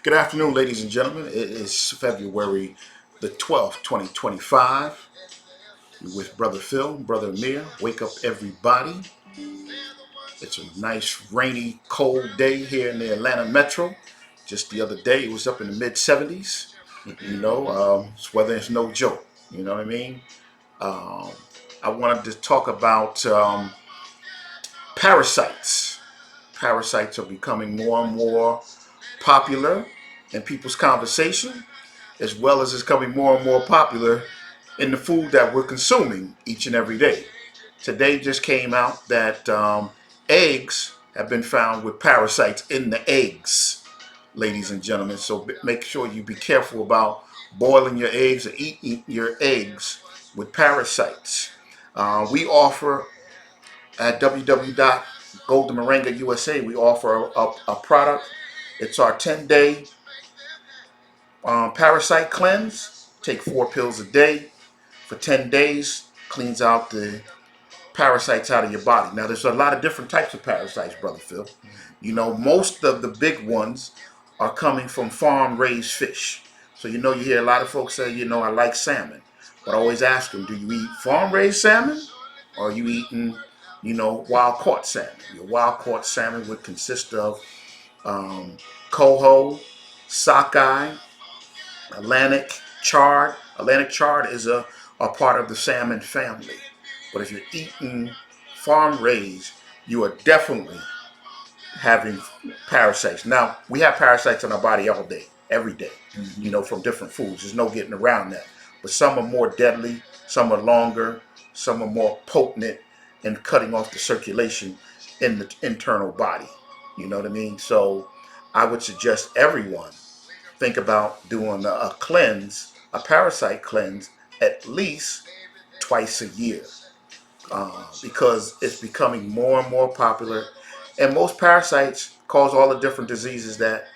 Good afternoon, ladies and gentlemen. It is February the 12th, 2025. You're with Brother Phil, Brotha Amir. Wake up, everybody. It's a nice, rainy, cold day here in the Atlanta metro. Just the other day, it was up in the mid 70s. This weather is no joke. You know what I mean? Um, I wanted to talk about parasites. Parasites are becoming more and more popular in people's conversation, as well as it's becoming more and more popular in the food that we're consuming each and every day. Today just came out that eggs have been found with parasites in the eggs, ladies and gentlemen. So make sure you be careful about boiling your eggs or eating your eggs with parasites. We offer at www.goldenmoringa.usa, we offer a product. It's our 10-day parasite cleanse. Take 4 pills a day for 10 days. Cleans out the parasites out of your body. Now, there's a lot of different types of parasites, Brother Phil. Most of the big ones are coming from farm-raised fish. So, you hear a lot of folks say, I like salmon. But I always ask them, do you eat farm-raised salmon? Or are you eating, wild-caught salmon? Your wild-caught salmon would consist of coho, sockeye, Atlantic chard. Atlantic chard is a part of the salmon family. But if you're eating farm raised, you are definitely having parasites. Now, we have parasites in our body all day, every day, from different foods. There's no getting around that. But some are more deadly, some are longer, some are more potent in cutting off the circulation in the internal body. You know what I mean? So I would suggest everyone think about doing a cleanse, a parasite cleanse, at least twice a year, because it's becoming more and more popular. And most parasites cause all the different diseases that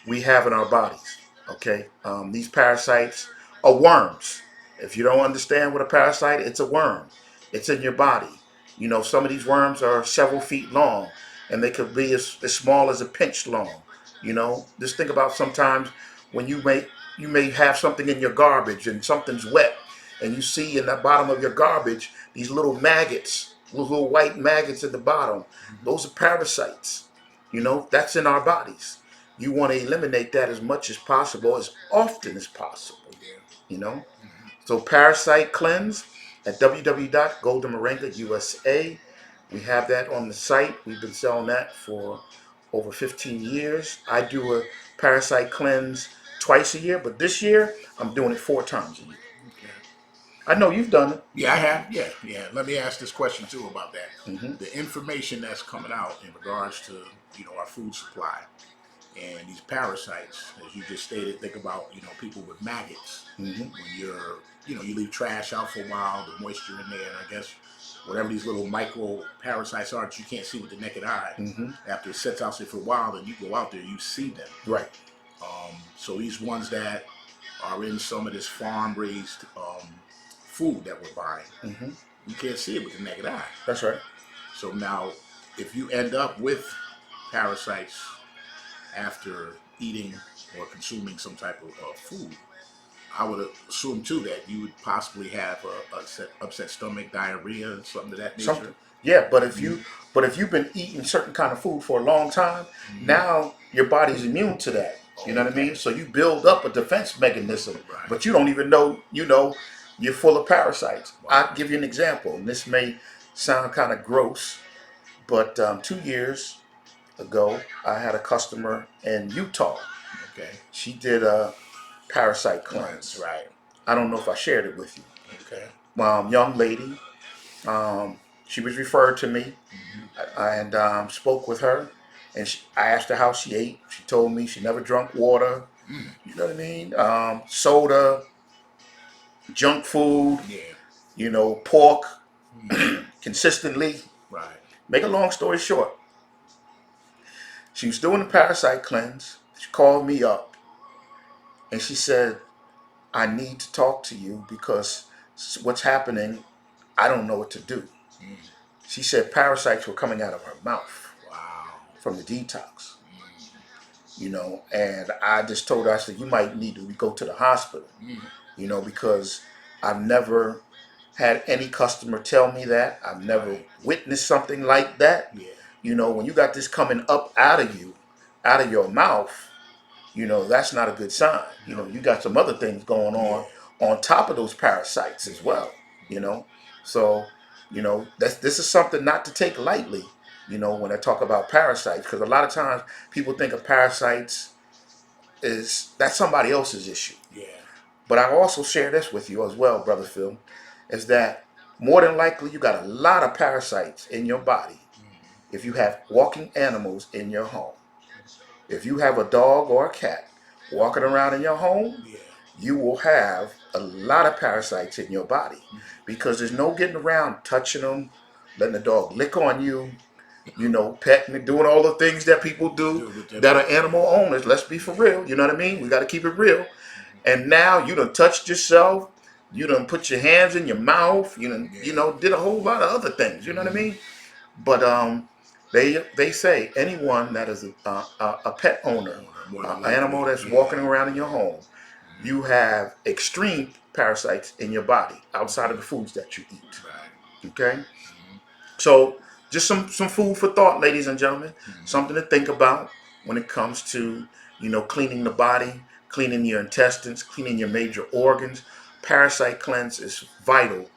we have in our bodies. Okay, these parasites are worms. If you don't understand what a parasite, it's a worm. It's in your body. Some of these worms are several feet long, and they could be as small as a pinch long. Just think about sometimes when you may have something in your garbage and something's wet, and you see in the bottom of your garbage these little maggots, little white maggots at the bottom. Those are parasites. That's in our bodies. You want to eliminate that as much as possible, as often as possible. You know, so parasite cleanse at www.goldenmoringa.usa. We have that on the site. We've been selling that for over 15 years. I do a parasite cleanse twice a year, but this year I'm doing it 4 times a year. Okay. I know you've done it. Yeah, I have. Yeah. Let me ask this question too about that. Mm-hmm. The information that's coming out in regards to our food supply and these parasites, as you just stated. Think about people with maggots. Mm-hmm. When you leave trash out for a while, the moisture in there, and I guess whatever these little micro parasites are that you can't see with the naked eye. Mm-hmm. After it sits out there for a while, and you go out there, you see them. Right. So these ones that are in some of this farm-raised food that we're buying, Mm-hmm. you can't see it with the naked eye. That's right. So now, if you end up with parasites after eating or consuming some type of food, I would assume too that you would possibly have a upset stomach, diarrhea, something of that nature. Something. Yeah, but if you've been eating certain kind of food for a long time, now your body's immune to that. You know what I mean? So you build up a defense mechanism, Right. but you don't even know. You're full of parasites. Wow. I'll give you an example, and this may sound kind of gross, but 2 years ago, I had a customer in Utah. Okay. She did a parasite cleanse. Right. I don't know if I shared it with you. Okay. Young lady. She was referred to me, and spoke with her, and I asked her how she ate. She told me she never drank water. You know what I mean? Soda, junk food. Yeah. Pork consistently. Right. Make a long story short, she was doing the parasite cleanse. She called me up, and she said, "I need to talk to you because what's happening, I don't know what to do." She said parasites were coming out of her mouth Wow. from the detox. And I just told her, I said, you might need to go to the hospital, because I've never had any customer tell me that. I've never Right. witnessed something like that. Yeah. When you got this coming up out of you, out of your mouth, that's not a good sign. No. You got some other things going Yeah. on top of those parasites as well. You know, so this is something not to take lightly. When I talk about parasites, because a lot of times people think of parasites is that's somebody else's issue. Yeah. But I also share this with you as well, Brother Phil, is that more than likely you got a lot of parasites in your body if you have walking animals in your home. If you have a dog or a cat walking around in your home, Yeah. you will have a lot of parasites in your body because there's no getting around touching them, letting the dog lick on you, petting and doing all the things that people do Do with their that are pet. animal owners. Let's be for real. You know what I mean? We got to keep it real. And now you done touched yourself. You done put your hands in your mouth. You done, Yeah. did a whole lot of other things. You know what I mean? But they say anyone that is a pet owner, More an than animal likely. that's Yeah. walking around in your home, you have extreme parasites in your body outside of the foods that you eat. Right. Okay, so just some food for thought, ladies and gentlemen. Something to think about when it comes to cleaning the body, cleaning your intestines, cleaning your major organs. Parasite cleanse is vital,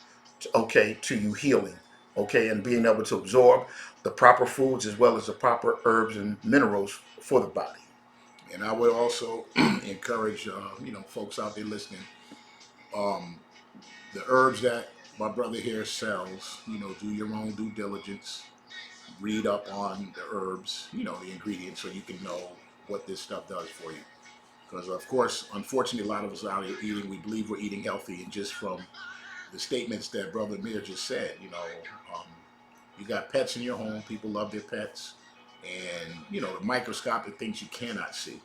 to you healing, and being able to absorb the proper foods as well as the proper herbs and minerals for the body. And I would also encourage, folks out there listening, um, the herbs that my brother here sells, do your own due diligence, read up on the herbs, the ingredients, so you can know what this stuff does for you. Because of course, unfortunately, a lot of us out here eating, we believe we're eating healthy, and just from the statements that Brother Amir just said, um, you got pets in your home, people love their pets, and the microscopic things you cannot see.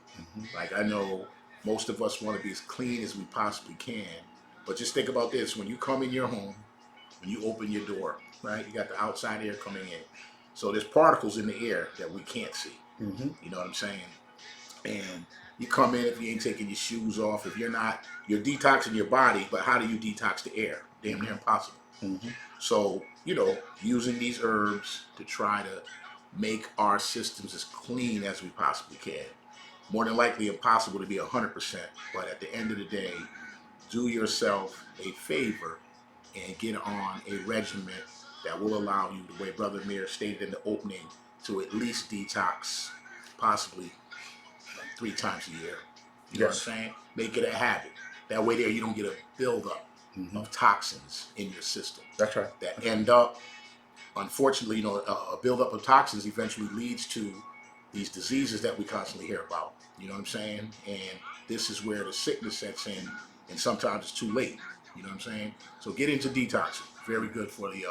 Like, I know most of us want to be as clean as we possibly can, but just think about this: when you come in your home, when you open your door, right, you got the outside air coming in, so there's particles in the air that we can't see. Mm-hmm. You know what I'm saying? And you come in, if you ain't taking your shoes off, if you're detoxing your body, but how do you detox the air? Damn near impossible. Mm-hmm. So, using these herbs to try to make our systems as clean as we possibly can. More than likely impossible to be 100%, but at the end of the day, do yourself a favor and get on a regimen that will allow you, the way Brother Amir stated in the opening, to at least detox possibly 3 times a year. You know what I'm Yes. saying? Make it a habit. That way there you don't get a buildup of toxins in your system That's right. that That's right. end up, unfortunately, a buildup of toxins eventually leads to these diseases that we constantly hear about. You know what I'm saying? And this is where the sickness sets in, and sometimes it's too late. You know what I'm saying? So get into detoxing. Very good for the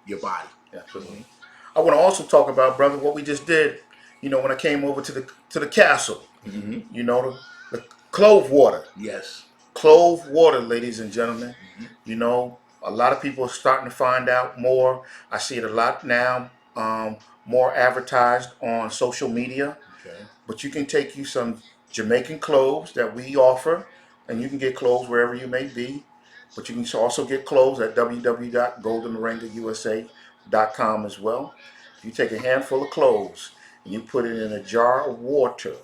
your body. Absolutely. I want to also talk about, brother, what we just did. When I came over to the castle. Mm-hmm. The clove water. Yes. Clove water, ladies and gentlemen. Mm-hmm. A lot of people are starting to find out more. I see it a lot now, more advertised on social media. Okay. But you can take you some Jamaican cloves that we offer, and you can get cloves wherever you may be. But you can also get cloves at www.goldenmoringausa.com as well. If you take a handful of cloves and you put it in a jar of water,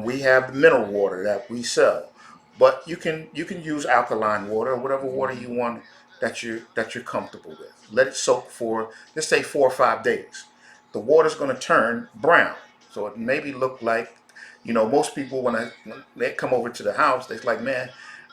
we have the mineral water that we sell, but you can use alkaline water or whatever water you want that you're comfortable with. Let it soak for, let's say, 4 or 5 days. The water's going to turn brown, so it maybe look like, most people when they come over to the house, they're like, man,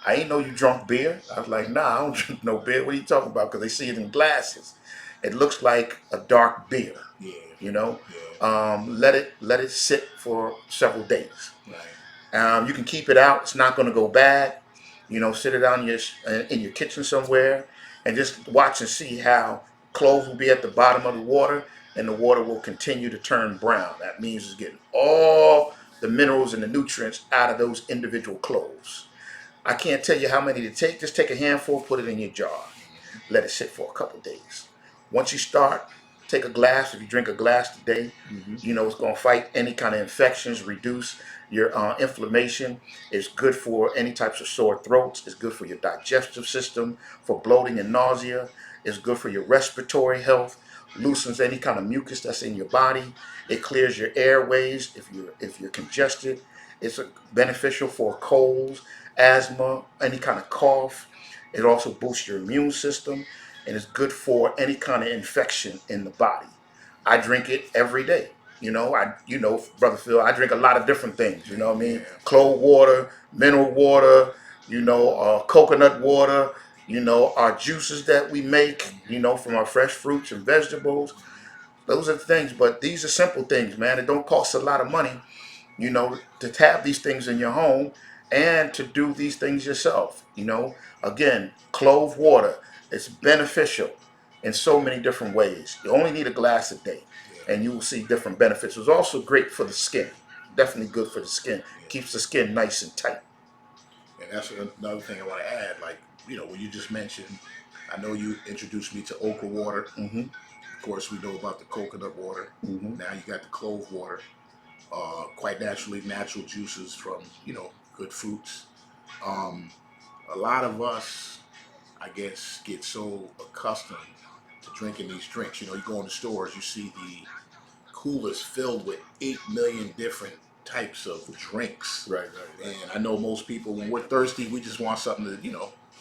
I ain't know you drunk beer. I was like, nah, I don't drink no beer. What are you talking about? Because they see it in glasses. It looks like a dark beer. Yeah. You know, Yeah. let it sit for several days. Right. You can keep it out. It's not going to go bad. Sit it on in your kitchen somewhere, and just watch and see how cloves will be at the bottom of the water, and the water will continue to turn brown. That means it's getting all the minerals and the nutrients out of those individual cloves. I can't tell you how many to take. Just take a handful, put it in your jar, let it sit for a couple days. Once you start take a glass. If you drink a glass today, Hmm. you know it's going to fight any kind of infections, reduce your inflammation. It's good for any types of sore throats. It's good for your digestive system, for bloating and nausea. It's good for your respiratory health. Loosens any kind of mucus that's in your body. It clears your airways if you're congested. It's beneficial for colds, asthma, any kind of cough. It also boosts your immune system, and it's good for any kind of infection in the body. I drink it every day. Brother Phil, I drink a lot of different things. You know what I mean? Yeah. Clove water, mineral water, coconut water. Our juices that we make. From our fresh fruits and vegetables. Those are the things. But these are simple things, man. It don't cost a lot of money, to have these things in your home and to do these things yourself. Again, clove water, it's beneficial in so many different ways. You only need a glass a day Yeah. and you will see different benefits. It's also great for the skin. Definitely good for the skin. Yeah. Keeps the skin nice and tight. And that's another thing I want to add. Like, when you just mentioned, I know you introduced me to okra water. Mm-hmm. Of course, we know about the coconut water. Mm-hmm. Now you got the clove water. Quite naturally, natural juices from good fruits. Um, a lot of us, I guess, get so accustomed to drinking these drinks. You go in the stores, you see the coolers filled with 8 million different types of drinks. Right, right, right. And I know most people, when we're thirsty, we just want something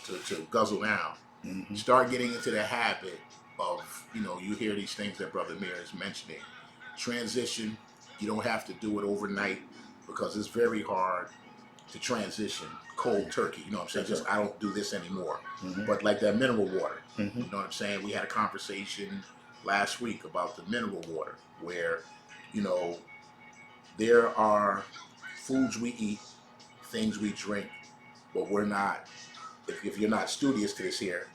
to guzzle down. Mm-hmm. Start getting into the habit of, you hear these things that Brother Amir is mentioning. Transition, you don't have to do it overnight because it's very hard to transition cold turkey. You know what I'm saying? That's Just right. I don't do this anymore. Mm-hmm. But like that mineral water, Mm-hmm. you know what I'm saying? We had a conversation last week about the mineral water where, you know, there are foods we eat, things we drink, but we're not, if you're not studious to this here,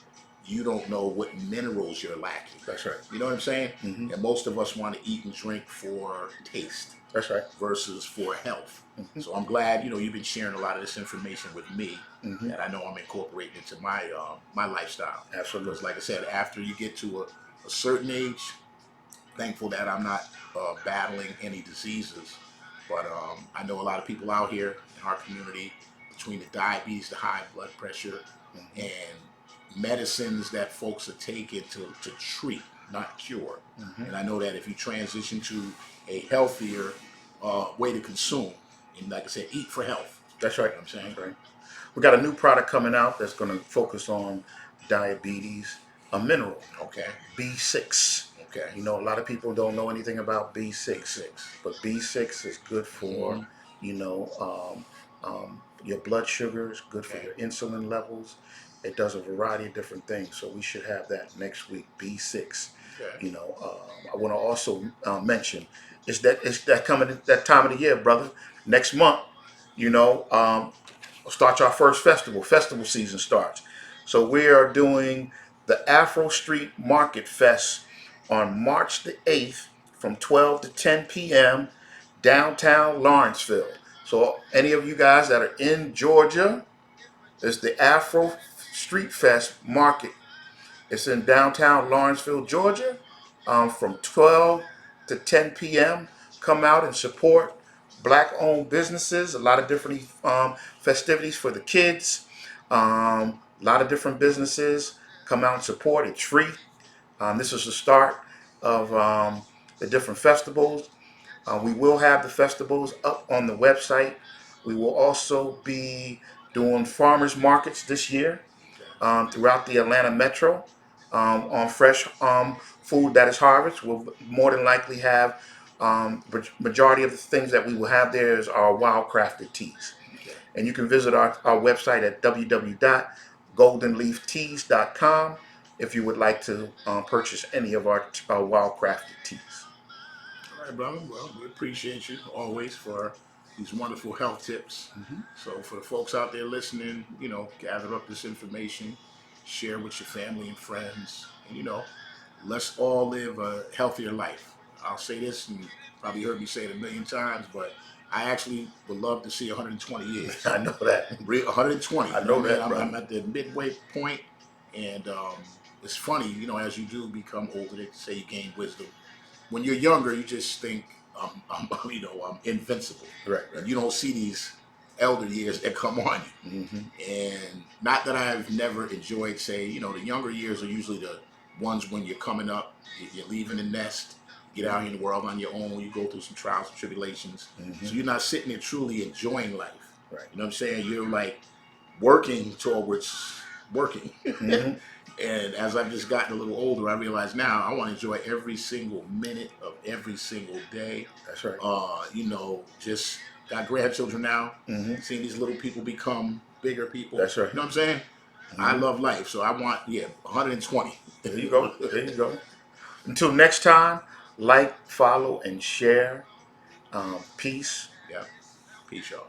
you don't know what minerals you're lacking. That's right. You know what I'm saying? Mm-hmm. And most of us want to eat and drink for taste That's right. versus for health. Mm-hmm. So I'm glad you've been sharing a lot of this information with me, Mm-hmm. and I know I'm incorporating into my lifestyle. Absolutely. Because like I said, after you get to a certain age, thankful that I'm not battling any diseases. But I know a lot of people out here in our community, between the diabetes, the high blood pressure, Mm-hmm. and medicines that folks are taking to treat, not cure. Mm-hmm. And I know that if you transition to a healthier way to consume, and like I said, eat for health. That's right. You know what I'm saying? That's right. We got a new product coming out that's going to focus on diabetes, a mineral, Okay. B6. Okay. A lot of people don't know anything about B6, B6. but B6 is good for, Mm-hmm. your blood sugars, good for Okay. your insulin levels. It does a variety of different things. So we should have that next week, B6. Okay. I want to also mention it's that coming that time of the year, brother. Next month, start our first festival. Festival season starts. So we are doing the Afro Street Market Fest on March the 8th from 12 to 10 p.m. downtown Lawrenceville. So any of you guys that are in Georgia, it's the Afro Street Fest Market. It's in downtown Lawrenceville, Georgia, from 12 to 10 p.m. Come out and support black-owned businesses. A lot of different festivities for the kids. A lot of different businesses come out and support. It's free. This is the start of the different festivals. We will have the festivals up on the website. We will also be doing farmers markets this year throughout the Atlanta metro on fresh food that is harvested. We'll more than likely have majority of the things that we will have there is our wild crafted teas. Okay. And you can visit our website at www.goldenleafteas.com if you would like to purchase any of our wild crafted teas. All right, brother. Well, we appreciate you always for these wonderful health tips. Mm-hmm. So, for the folks out there listening, gather up this information, share with your family and friends, and let's all live a healthier life. I'll say this, and probably heard me say it a million times, but I actually would love to see 120 years. I know that. 120. I You know know what I mean? that, I'm brother. at the midway point, and it's funny, as you do become older, they say you gain wisdom. When you're younger, you just think I'm invincible, Right, and right. you don't see these elder years that come on you. Mm-hmm. And not that I've never enjoyed, say, the younger years are usually the ones when you're coming up, you're leaving the nest, get out in the world on your own, you go through some trials and tribulations. Mm-hmm. So you're not sitting there truly enjoying life. Right. You know what I'm saying? You're like working towards working. Mm-hmm. And as I've just gotten a little older, I realize now I want to enjoy every single minute of every single day. That's right. Just got grandchildren now, Mm-hmm. seeing these little people become bigger people. That's right. You know what I'm saying? I Mm-hmm. love life, so I want 120. There you go. There you go. Until next time, like, follow, and share. Peace. Yeah, peace, y'all.